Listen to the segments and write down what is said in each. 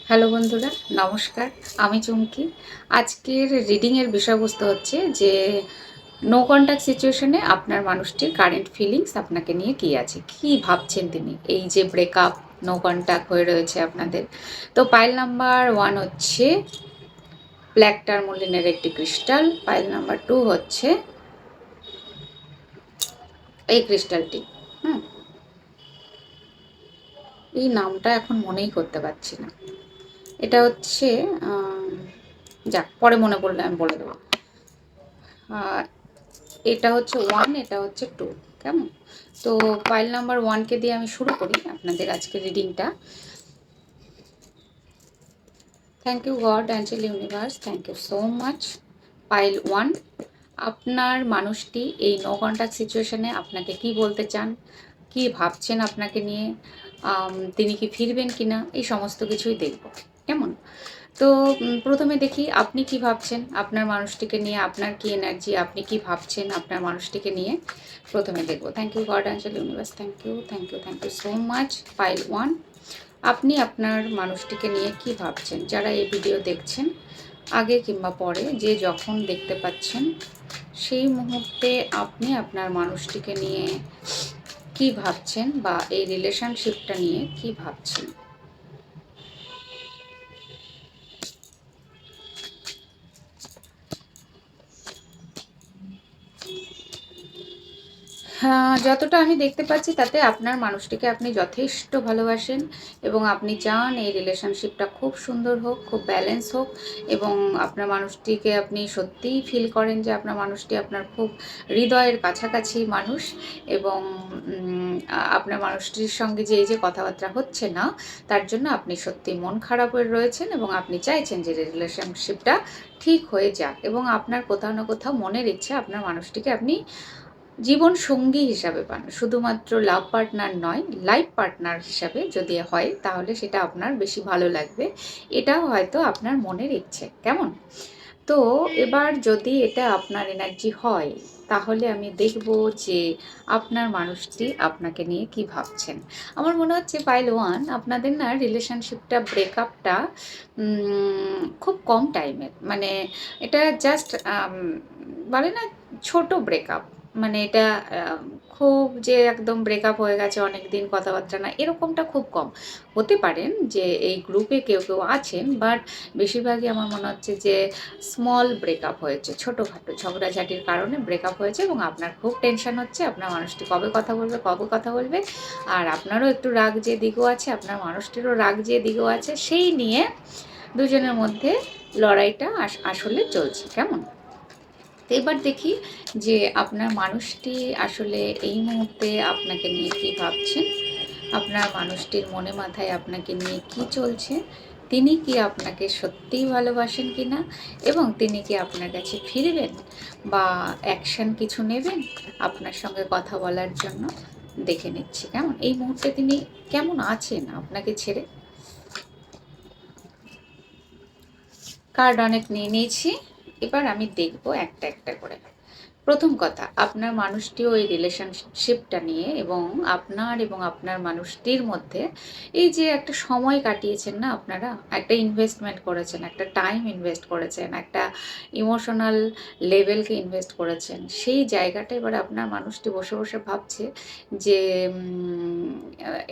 Hello বন্ধুরা, নমস্কার। আমি চুমকি। আজকের রিডিংয়ের বিষয়বস্তু হচ্ছে যে নো কন্ট্যাক্ট সিচুয়েশনে আপনার মানুষটির কারেন্ট ফিলিংস আপনাকে নিয়ে কী আছে, কী ভাবছেন তিনি, এই যে ব্রেকআপ, নো কন্ট্যাক্ট হয়ে রয়েছে আপনাদের। তো পাইল নাম্বার 1 হচ্ছে ব্ল্যাক টারমোলিনের একটি ক্রিস্টাল। পাইল নাম্বার 2 হচ্ছে এই ক্রিস্টালটি। হুম, এই নামটা এখন মনেই করতে পারছি না। এটা হচ্ছে যাক, পরে মনে পড়লে আমি বলে দেবো। এটা হচ্ছে 1, এটা হচ্ছে 2। কেমন? তো পাইল নাম্বার 1কে দিয়ে আমি শুরু করি আপনাদের আজকে রিডিংটা। Thank you God, angel universe, thank you so much. Pile 1, আপনার মানুষটি এই নো কন্ট্যাক্ট সিচুয়েশনে আপনাকে কি বলতে চান, কি ভাবছেন আপনাকে নিয়ে, তিনি কি ফিরবেন কিনা, এই সমস্ত কিছুই দেখব। কেমন? তো প্রথমে দেখি আপনি কি ভাবছেন আপনার মানুষটিকে নিয়ে, আপনার কি এনার্জি, আপনি কি ভাবছেন আপনার মানুষটিকে নিয়ে, প্রথমে দেখব। Thank you God, angel universe, thank you, thank you, thank you so much. Pile 1, আপনি আপনার মানুষটিকে নিয়ে কি ভাবছেন? যারা এই ভিডিও দেখছেন আগে কিংবা পরে, যে যখন দেখতে পাচ্ছেন, সেই মুহূর্তে আপনি আপনার মানুষটিকে নিয়ে কি ভাবছেন বা এই রিলেশনশিপটা নিয়ে কি ভাবছেন? হ্যাঁ, যতটা আমি দেখতে পাচ্ছি তাতে আপনার মানুষটিকে আপনি যথেষ্ট ভালোবাসেন এবং আপনি চান এই রিলেশনশিপটা খুব সুন্দর হোক, খুব ব্যালেন্স হোক, এবং আপনার মানুষটিকে আপনি সত্যিই ফিল করেন যে আপনার মানুষটি আপনার খুব হৃদয়ের কাছাকাছি মানুষ। এবং আপনার মানুষটির সঙ্গে যে এই যে কথাবার্তা হচ্ছে না, তার জন্য আপনি সত্যি মন খারাপ হয়ে রয়েছেন এবং আপনি চাইছেন যে রিলেশনশিপটা ঠিক হয়ে যাক, এবং আপনার কোথাও না কোথাও মনের ইচ্ছা আপনার মানুষটিকে আপনি জীবন সঙ্গী হিসাবে পান, শুধুমাত্র লাভ পার্টনার নয়, লাইফ পার্টনার হিসাবে যদি হয় তাহলে সেটা আপনার বেশি ভালো লাগবে। এটাও হয়তো আপনার মনের ইচ্ছে। কেমন? তো এবার যদি এটা আপনার এনার্জি হয়, তাহলে আমি দেখব যে আপনার মানুষটি আপনাকে নিয়ে কি ভাবছেন। আমার মনে হচ্ছে পাইল 1, আপনাদের না রিলেশনশিপটা, ব্রেকআপটা খুব কম টাইমের, মানে এটা জাস্ট বলে না, ছোট ব্রেকআপ। মানে এটা খুব যে একদম ব্রেকআপ হয়ে গেছে, অনেক দিন কথাবার্তা না, এরকমটা খুব কম। হতে পারেন যে এই গ্রুপে কেউ কেউ আছেন, বাট বেশিরভাগই আমার মনে হচ্ছে যে স্মল ব্রেকআপ হয়েছে, ছোটোখাটো ঝগড়াঝাটির কারণে ব্রেকআপ হয়েছে, এবং আপনার খুব টেনশন হচ্ছে আপনার মানুষটি কবে কথা বলবে, কবে কথা বলবে। আর আপনারও একটু রাগ যে দিগও আছে, আপনার মানুষটিরও রাগ যে দিগও আছে, সেই নিয়ে দুজনের মধ্যে লড়াইটা আসলে চলছে। কেমন? তো এবার দেখি যে আপনার মানুষটি আসলে এই মুহূর্তে আপনাকে নিয়ে কি ভাবছেন, আপনার মানুষটির মনে মাথায় আপনাকে নিয়ে কি চলছে, তিনি কি আপনাকে সত্যিই ভালোবাসেন কিনা, এবং তিনি কি আপনার কাছে ফিরবেন বা অ্যাকশন কিছু নেবেন আপনার সঙ্গে কথা বলার জন্য। দেখে নিচ্ছি কেমন এই মুহূর্তে তিনি কেমন আছেন আপনাকে ছেড়ে। কার্ড অনেক নিয়ে নিয়েছি, এবার আমি দেখব একটা একটা করে। প্রথম কথা, আপনার মানুষটিও এই রিলেশনশিপটা নিয়ে এবং আপনার মানুষটির মধ্যে এই যে একটা সময় কাটিয়েছেন না, আপনারা একটা ইনভেস্টমেন্ট করেছেন, একটা টাইম ইনভেস্ট করেছেন, একটা ইমোশনাল লেভেলকে ইনভেস্ট করেছেন, সেই জায়গাটা এবার আপনার মানুষটি বসে বসে ভাবছে যে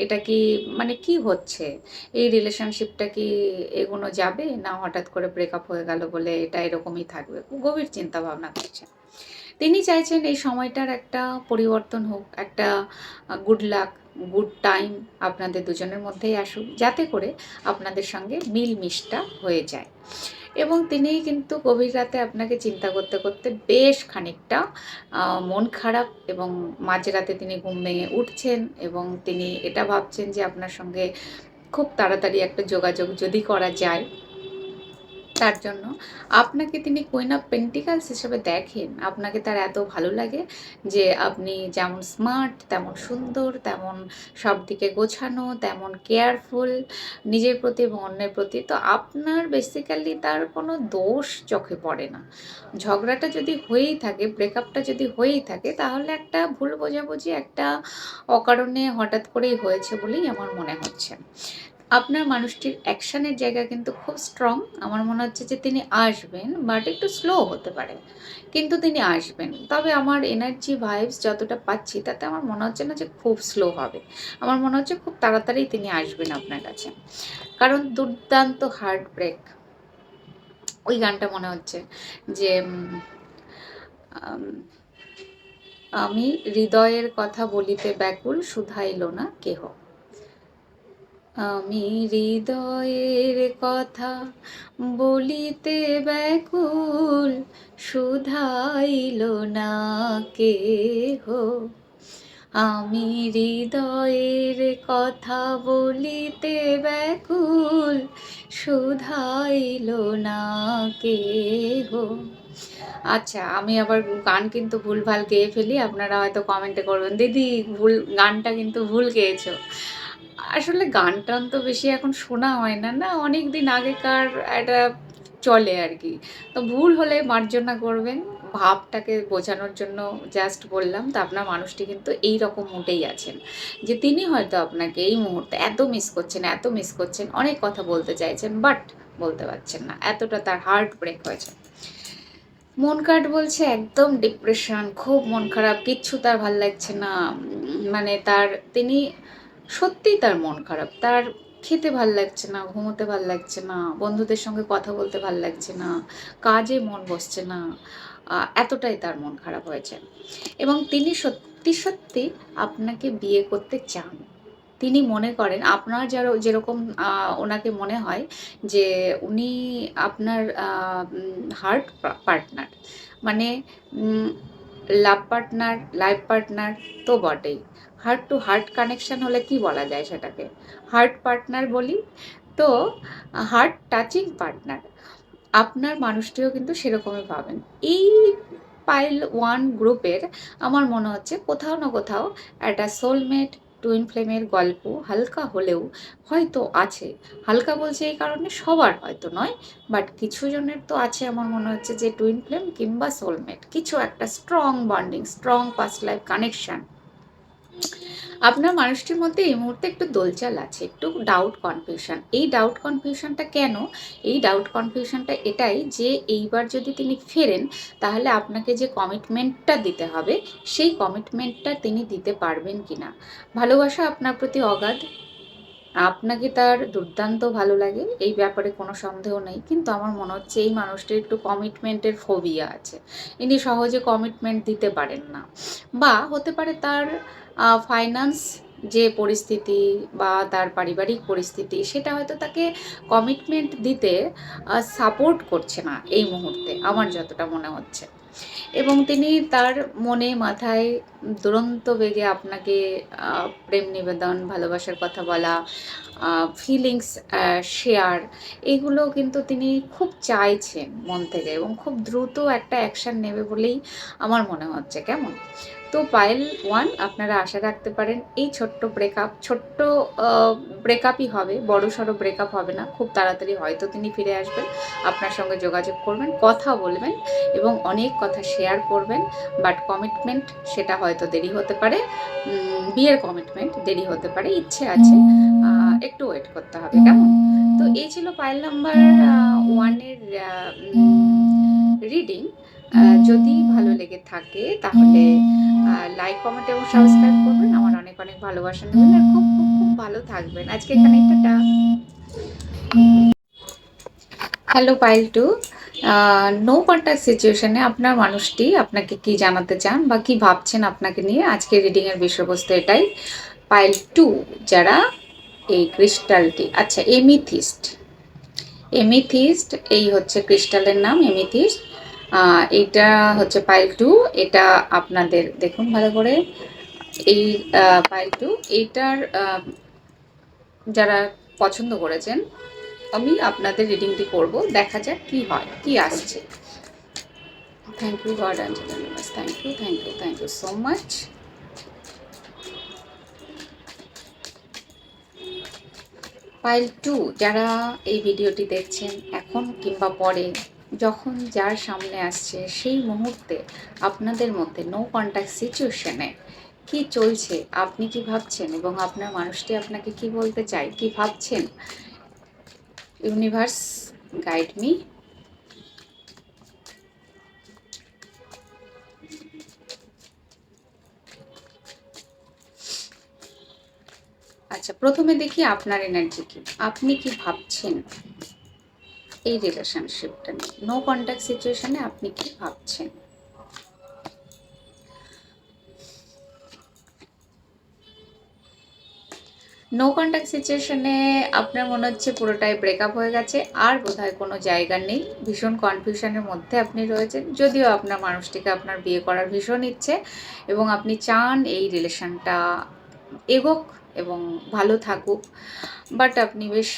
এটা কি, মানে কি হচ্ছে, এই রিলেশনশিপটা কি এগোনো যাবে, না হঠাৎ করে ব্রেকআপ হয়ে গেল বলে এটা এরকমই থাকবে। গভীর চিন্তা ভাবনা করছেন। তিনি চাইছেন এই সময়টার একটা পরিবর্তন হোক, একটা গুড লাক, গুড টাইম আপনাদের দুজনের মধ্যেই আসুক, যাতে করে আপনাদের সঙ্গে মিলমিশটা হয়ে যায়। এবং তিনি কিন্তু গভীর রাতে আপনাকে চিন্তা করতে করতে বেশ খানিকটা মন খারাপ, এবং মাঝরাতে তিনি ঘুম ভেঙে উঠছেন এবং তিনি এটা ভাবছেন যে আপনার সঙ্গে খুব তাড়াতাড়ি একটা যোগাযোগ যদি করা যায়, তার জন্য আপনাকে তিনি কুইন অফ পেন্টিকালস হিসেবে দেখেন। আপনাকে তার এত ভালো লাগে যে আপনি যেমন স্মার্ট, তেমন সুন্দর, তেমন সব দিকে গোছানো, তেমন কেয়ারফুল নিজের প্রতি এবং অন্যের প্রতি। তো আপনার বেসিক্যালি তার কোনো দোষ চোখে পড়ে না। ঝগড়াটা যদি হয়েই থাকে, ব্রেকআপটা যদি হয়েই থাকে, তাহলে একটা ভুল বোঝাবুঝি, একটা অকারণে হঠাৎ করেই হয়েছে বলেই আমার মনে হচ্ছে। আপনার মানুষটির অ্যাকশানের জায়গা কিন্তু খুব স্ট্রং। আমার মনে হচ্ছে যে তিনি আসবেন, বাট একটু স্লো হতে পারে, কিন্তু তিনি আসবেন। তবে আমার এনার্জি ভাইবস যতটা পাচ্ছি তাতে আমার মনে হচ্ছে না যে খুব স্লো হবে। আমার মনে হচ্ছে খুব তাড়াতাড়ি তিনি আসবেন আপনার কাছে। কারণ দুর্দান্ত হার্ট ব্রেক, ওই গানটা মনে হচ্ছে যে আমি হৃদয়ের কথা বলিতে ব্যাকুল, শুধাইল না কেহ। আমি হৃদয়ের কথা বলিতে ব্যাকুল, শুধাইল না কেহ। আমি হৃদয়ের কথা বলিতে ব্যাকুল, শুধাইল না কেহ। আচ্ছা, আমি আবার গান কিন্তু ভুলভাল গেয়ে ফেলি। আপনারা হয়তো কমেন্টে করবেন, দিদি গানটা কিন্তু ভুল গেয়েছো। আসলে গান টান তো বেশি এখন শোনা হয় না, না অনেক দিন আগেকার একটা চলে আর কি। তো ভুল হলে মার্জনা করবেন, ভাবটাকে বোঝানোর জন্য জাস্ট বললাম। তো আপনার মানুষটি কিন্তু এই রকম মুডেই আছেন যে তিনি হয়তো আপনাকে এই মুহূর্তে এত মিস করছেন, এত মিস করছেন, অনেক কথা বলতে চাইছেন, বাট বলতে পারছেন না, এতটা তার হার্ট ব্রেক হয়েছে। মন কার্ড বলছে একদম ডিপ্রেশন, খুব মন খারাপ, কিচ্ছু তার ভাল লাগছে না। মানে তিনি সত্যিই তার মন খারাপ, তার খেতে ভাল লাগছে না, ঘুমোতে ভাল লাগছে না, বন্ধুদের সঙ্গে কথা বলতে ভাল লাগছে না, কাজে মন বসছে না, এতটাই তার মন খারাপ হয়েছে। এবং তিনি সত্যি সত্যি আপনাকে বিয়ে করতে চান। তিনি মনে করেন আপনার যেরকম ওনাকে মনে হয় যে উনি আপনার হার্ট পার্টনার, মানে লাভ পার্টনার, লাইফ পার্টনার তো বটেই, হার্ট টু হার্ট কানেকশন হলে কি বলা যায় সেটাকে, হার্ট পার্টনার বলি। তো হার্ট টাচিং পার্টনার আপনার মানুষটিও কিন্তু সেরকমই পাবেন। এই পাইল ওয়ান গ্রুপের আমার মনে হচ্ছে কোথাও না কোথাও একটা সোলমেট টুইন ফ্লেমের গল্প হালকা হলেও হয়তো আছে। হালকা বলছে এই কারণে সবার হয়তো নয়, বাট কিছু জনের তো আছে। আমার মনে হচ্ছে যে টুইন ফ্লেম কিংবা সোলমেট, কিছু একটা strong bonding, strong past life connection আপনার মানুষটির মধ্যে এই মুহূর্তে একটু দোলচাল আছে, একটু ডাউট কনফিউশন। এই ডাউট কনফিউশনটা কেন? এই ডাউট কনফিউশনটা এটাই যে এইবার যদি তিনি ফেরেন তাহলে আপনাকে যে কমিটমেন্টটা দিতে হবে সেই কমিটমেন্টটা তিনি দিতে পারবেন কিনা। ভালোবাসা আপনার প্রতি অগাধ, আপনাকে তার দুর্দান্ত ভালো লাগে, এই ব্যাপারে কোনো সন্দেহ নেই। কিন্তু আমার মনে হচ্ছে এই মানুষটির একটু কমিটমেন্টের ফোবিয়া আছে, ইনি সহজে কমিটমেন্ট দিতে পারেন না। বা হতে পারে তার ফাইন্যান্স যে পরিস্থিতি বা তার পারিবারিক পরিস্থিতি সেটা হয়তো তাকে কমিটমেন্ট দিতে সাপোর্ট করছে না এই মুহূর্তে, আমার যতটা মনে হচ্ছে। এবং তিনি তার মনে মাথায় দুরন্ত বেগে আপনাকে প্রেম নিবেদন, ভালোবাসার কথা বলা, ফিলিংস শেয়ার, এগুলো কিন্তু তিনি খুব চাইছেন মন থেকে এবং খুব দ্রুত একটা অ্যাকশান নেবে বলেই আমার মনে হচ্ছে। কেমন? তো পায়েল ওয়ান আপনারা আশা রাখতে পারেন এই ছোট্ট ব্রেকআপই হবে, বড় সড়ো ব্রেকআপ হবে না। খুব তাড়াতাড়ি হয়তো তিনি ফিরে আসবেন, আপনার সঙ্গে যোগাযোগ করবেন, কথা বলবেন এবং অনেক কথা শেয়ার করবেন। বাট কমিটমেন্ট সেটা হয়তো দেরি হতে পারে, বিয়ের কমিটমেন্ট দেরি হতে পারে, ইচ্ছে আছে, একটু ওয়েট করতে হবে। কেমন? তো এই ছিল পাইল নাম্বার ওয়ানের রিডিং। যদি ভালো লেগে থাকে তাহলে লাইক, কমেন্ট এবং সাবস্ক্রাইব করবেন। আমার অনেক অনেক ভালোবাসা নেবেন আর খুব খুব খুব ভালো থাকবেন। আজকে এখানে টাটা। Hello pile two, no contact সিচুয়েশনে আপনার মানুষটি আপনাকে কি জানাতে চান বা কি ভাবছেন আপনাকে নিয়ে, আজকে রিডিংয়ের বিষয়বস্তু এটাই। পাইল টু যারা এই ক্রিস্টালটি, আচ্ছা এমিথিস্ট, এমিথিস্ট এই হচ্ছে ক্রিস্টালের নাম এমিথিস্ট। এইটা হচ্ছে পাইল টু, এটা আপনাদের দেখুন ভালো করে। এই পাইল টু এইটার যারা পছন্দ করেছেন আমি আপনাদের রিডিংটি করব, দেখা যাক কি হয়, কি আসছে। Thank you God and universe, thank you, thank you, thank you so much. Pile two যারা এই ভিডিওটি দেখছেন এখন কিংবা পরে, যখন যার সামনে আসছে সেই মুহূর্তে আপনাদের মধ্যে নো কন্ট্যাক্ট সিচুয়েশনে কি চলছে, আপনি কি ভাবছেন এবং আপনার মানুষটি আপনাকে কি বলতে চায়, কি ভাবছেন? Universe guide me. আচ্ছা, প্রথমে দেখি আপনার এনার্জি কি, আপনি কি ভাবছেন এই রিলেশনশিপটা নিয়ে, নো কন্ট্যাক্ট সিচুয়েশনে আপনি কি ভাবছেন? নো কন্ট্যাক্ট সিচুয়েশনে আপনার মনে হচ্ছে পুরোটাই ব্রেকআপ হয়ে গেছে, আর বোধহয় কোনো জায়গা নেই, ভীষণ কনফিউশনের মধ্যে আপনি রয়েছেন। যদিও আপনার মানুষটিকে আপনার বিয়ে করার ভীষণ ইচ্ছে এবং আপনি চান এই রিলেশনটা এগোক এবং ভালো থাকুক, বাট আপনি বেশ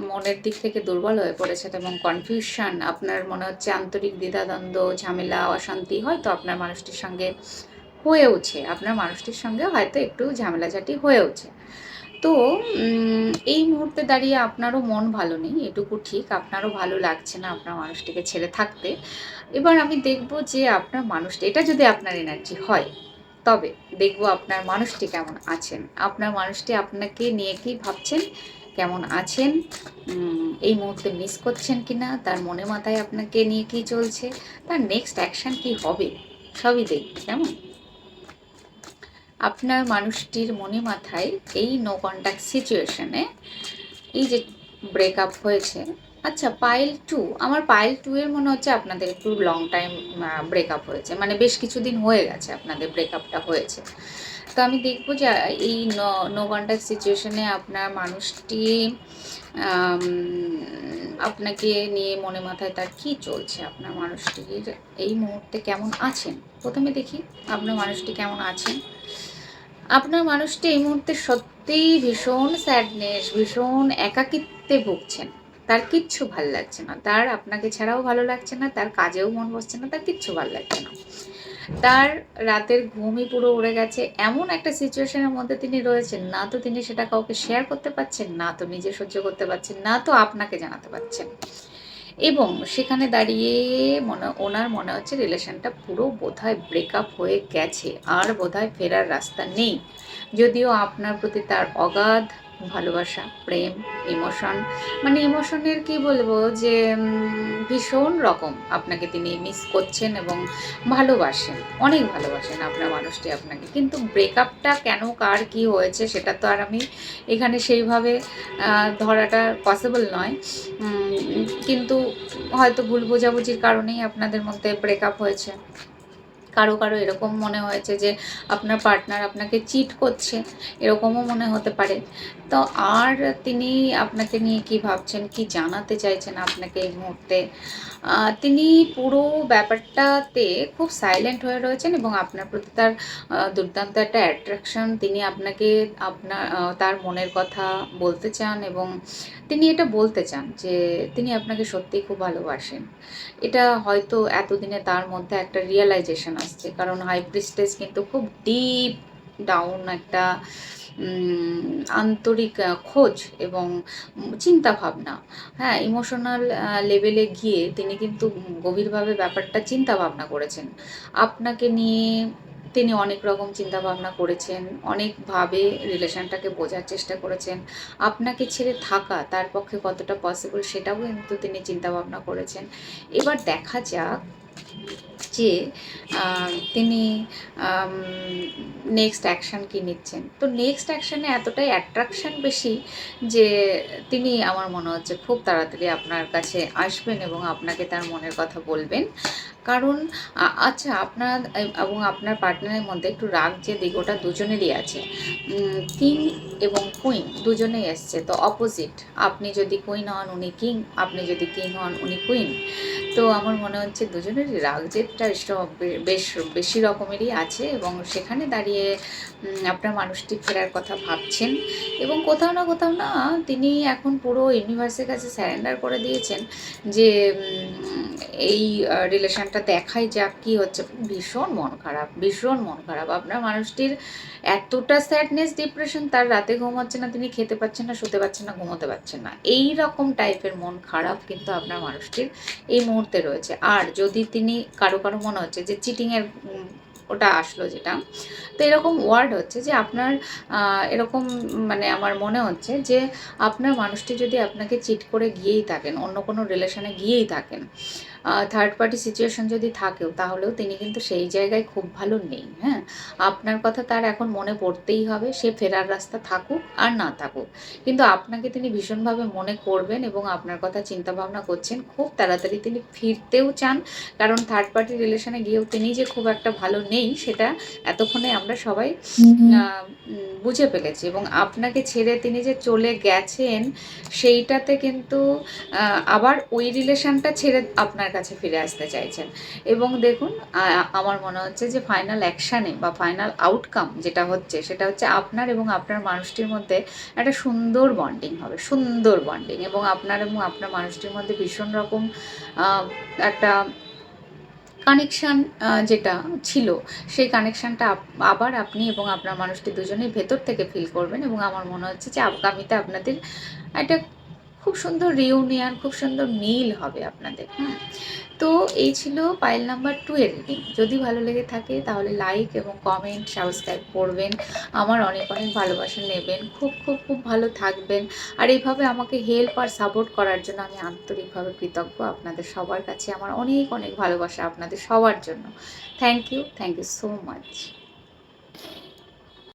মনের দিক থেকে দুর্বল হয়ে পড়েছেন এবং কনফিউশন, আপনার মনে হচ্ছে আন্তরিক দ্বিধাদ্বন্দ্ব, ঝামেলা, অশান্তি হয়তো আপনার মানুষটির সঙ্গে হয়েওছে, আপনার মানুষটির সঙ্গে হয়তো একটু ঝামেলাঝাটি হয়েওছে। তো এই মুহূর্তে দাঁড়িয়ে আপনারও মন ভালো নেই, এটুকু ঠিক, আপনারও ভালো লাগছে না আপনার মানুষটিকে ছেড়ে থাকতে। এবার আমি দেখব যে আপনার মানুষটি, এটা যদি আপনার এনার্জি হয়, তবে দেখব আপনার মানুষটি কেমন আছেন, আপনার মানুষটি আপনাকে নিয়ে কি ভাবছেন, কেমন আছেন, এই মুহূর্তে মিস করছেন কিনা, তার মনে মাথায় আপনাকে নিয়ে কি চলছে, তার নেক্সট অ্যাকশন কি হবে, সবই দেখব। কেমন আপনার মানুষটির মনে মাথায় এই নো কন্ট্যাক্ট সিচুয়েশনে, এই যে ব্রেকআপ হয়েছে। আচ্ছা, পাইল টু, আমার পাইল টু এর মনে হচ্ছে আপনাদের একটু লং টাইম ব্রেকআপ হয়েছে, মানে বেশ কিছুদিন হয়ে গেছে আপনাদের ব্রেকআপটা হয়েছে। তো আমি দেখবো যে এই নো কন্ট্যাক্ট সিচুয়েশনে আপনার মানুষটি আপনাকে নিয়ে মনে মাথায় তার কি চলছে, আপনার মানুষটির এই মুহূর্তে কেমন আছেন। প্রথমে দেখি আপনার মানুষটি কেমন আছেন। আপনার মানুষটি এই মুহূর্তে সত্যিই ভীষণ স্যাডনেস, ভীষণ একাকিত্বে ভুগছেন, তার কিচ্ছু ভাল লাগছে না, তার আপনাকে ছাড়াও ভালো লাগছে না, তার কাজেও মন বসছে না, তার কিচ্ছু ভাল লাগছে না, তার রাতের ঘুমই পুরো উড়ে গেছে, এমন একটা সিচুয়েশনের মধ্যে তিনি রয়েছেন, না তো তিনি সেটা কাউকে শেয়ার করতে পারছেন, না তো নিজে সহ্য করতে পারছেন, না তো আপনাকে জানাতে পারছেন। এবং সেখানে দাঁড়িয়ে ওনার মনে হচ্ছে রিলেশনটা পুরো বোধহয় ব্রেকআপ হয়ে গেছে, আর বোধহয় ফেরার রাস্তা নেই। যদিও আপনার প্রতি তার অগাধ ভালোবাসা, প্রেম, ইমোশন, মানে ইমোশনের কি বলবো যে ভীষণ রকম আপনাকে তিনি মিস করছেন এবং ভালোবাসেন, অনেক ভালোবাসেন আপনার মানুষটি আপনাকে। কিন্তু ব্রেকআপটা কেন, কার কি হয়েছে, সেটা তো আর আমি এখানে সেইভাবে ধরাটা পসিবল নয়, কিন্তু হয়তো ভুল বোঝাবুঝির কারণেই আপনাদের মধ্যে ব্রেকআপ হয়েছে। কারো কারো এরকম মনে হয়েছে যে আপনার পার্টনার আপনাকে চিট করছে, এরকমও মনে হতে পারে। তো আর তিনি আপনাকে নিয়ে কি ভাবছেন, কি জানাতে চাইছেন আপনাকে এই মুহূর্তে, তিনি পুরো ব্যাপারটাতে খুব সাইলেন্ট হয়ে রয়েছেন এবং আপনার প্রতি তার দুর্দান্ত একটা অ্যাট্রাকশন, তিনি আপনাকে তার মনের কথা বলতে চান এবং তিনি এটা বলতে চান যে তিনি আপনাকে সত্যিই খুব ভালোবাসেন। এটা হয়তো এতদিনে তার মধ্যে একটা রিয়েলাইজেশন আসছে, কারণ হাই প্রিস্টেস কিন্তু খুব ডিপ ডাউন একটা আন্তরিক খোঁজ এবং চিন্তাভাবনা, হ্যাঁ, ইমোশনাল লেভেলে গিয়ে তিনি কিন্তু গভীরভাবে ব্যাপারটা চিন্তা ভাবনা করেছেন আপনাকে নিয়ে। তিনি অনেক রকম চিন্তাভাবনা করেছেন, অনেকভাবে রিলেশনটাকে বোঝার চেষ্টা করেছেন, আপনাকে ছেড়ে থাকা তার পক্ষে কতটা পসিবল সেটাও কিন্তু তিনি চিন্তাভাবনা করেছেন। এবার দেখা যাক যে তিনি নেক্সট অ্যাকশান কী নিচ্ছেন। তো নেক্সট অ্যাকশানে এতটাই অ্যাট্রাকশান বেশি যে তিনি, আমার মনে হচ্ছে, খুব তাড়াতাড়ি আপনার কাছে আসবেন এবং আপনাকে তার মনের কথা বলবেন। কারণ আচ্ছা, আপনার এবং আপনার পার্টনারের মধ্যে একটু রাগ যে দিক, ওটা দুজনেরই আছে। কিং এবং কুইন দুজনেই এসছে, তো অপোজিট, আপনি যদি কুইন হন উনি কিং, আপনি যদি কিং হন উনি কুইন। তো আমার মনে হচ্ছে দুজনেরই রাগ জেদটা বেশ বেশি রকমেরই আছে এবং সেখানে দাঁড়িয়ে আপনার মানুষটি ফেরার কথা ভাবছেন এবং কোথাও না তিনি এখন পুরো ইউনিভার্সের কাছে স্যারেন্ডার করে দিয়েছেন যে এই রিলেশনটা দেখাই যাক কী হচ্ছে। ভীষণ মন খারাপ, ভীষণ মন খারাপ আপনার মানুষটির, এতটা স্যাডনেস, ডিপ্রেশন, তার রাতে ঘুম হচ্ছে না, তিনি খেতে পাচ্ছেন না, শুতে পাচ্ছেন না, ঘুমোতে পারছেন না, এই রকম টাইপের মন খারাপ কিন্তু আপনার মানুষটির এই মুহূর্তে রয়েছে। আর যদি তিনি কারো মনে হচ্ছে যে চিটিংয়ের ওটা আসলো যেটা। তো এরকম ওয়ার্ড হচ্ছে যে আপনার এরকম মানে আমার মনে হচ্ছে যে আপনার মানুষটি যদি আপনাকে চিট করে গিয়েই থাকেন, অন্য কোনো রিলেশনে গিয়েই থাকেন, থার্ড পার্টি সিচুয়েশন যদি থাকেও, তাহলেও তিনি কিন্তু সেই জায়গায় খুব ভালো নেই। হ্যাঁ, আপনার কথা তার এখন মনে পড়তেই হবে, সে ফেরার রাস্তা থাকুক আর না থাকুক, কিন্তু আপনাকে তিনি ভীষণভাবে মনে করবেন এবং আপনার কথা চিন্তা ভাবনা করছেন। খুব তাড়াতাড়ি তিনি ফিরতেও চান, কারণ থার্ড পার্টি রিলেশনে গিয়েও তিনি যে খুব একটা ভালো নেই সেটা এতক্ষণে আমরা সবাই বুঝে ফেলেছি। এবং আপনাকে ছেড়ে তিনি যে চলে গেছেন সেইটাতে কিন্তু আবার ওই রিলেশনটা ছেড়ে আপনার কাছে ফিরে আসতে চাইছেন। এবং দেখুন, আমার মনে হচ্ছে যে ফাইনাল অ্যাকশানে বা ফাইনাল আউটকাম যেটা হচ্ছে সেটা হচ্ছে আপনার এবং আপনার মানুষটির মধ্যে একটা সুন্দর বন্ডিং হবে, সুন্দর বন্ডিং, এবং আপনার মানুষটির মধ্যে ভীষণ রকম একটা কানেকশান যেটা ছিল, সেই কানেকশানটা আবার আপনি এবং আপনার মানুষটি দুজনেই ভেতর থেকে ফিল করবেন। এবং আমার মনে হচ্ছে যে আগামীতে আপনাদের একটা খুব সুন্দর রিউনিয়ন, খুব সুন্দর মিল হবে আপনাদের। তো এই ছিল পাইল নাম্বার 2 এর রিডিং। যদি ভালো লেগে থাকে তাহলে লাইক এবং কমেন্ট, সাবস্ক্রাইব করবেন, আমার অনেক অনেক ভালোবাসা নেবেন। খুব খুব খুব ভালো থাকবেন। আর এইভাবে আমাকে হেল্প আর সাপোর্ট করার জন্য আমি আন্তরিকভাবে কৃতজ্ঞ। আপনাদের সবার কাছে আমার অনেক অনেক ভালোবাসা আপনাদের সবার জন্য। Thank you so much.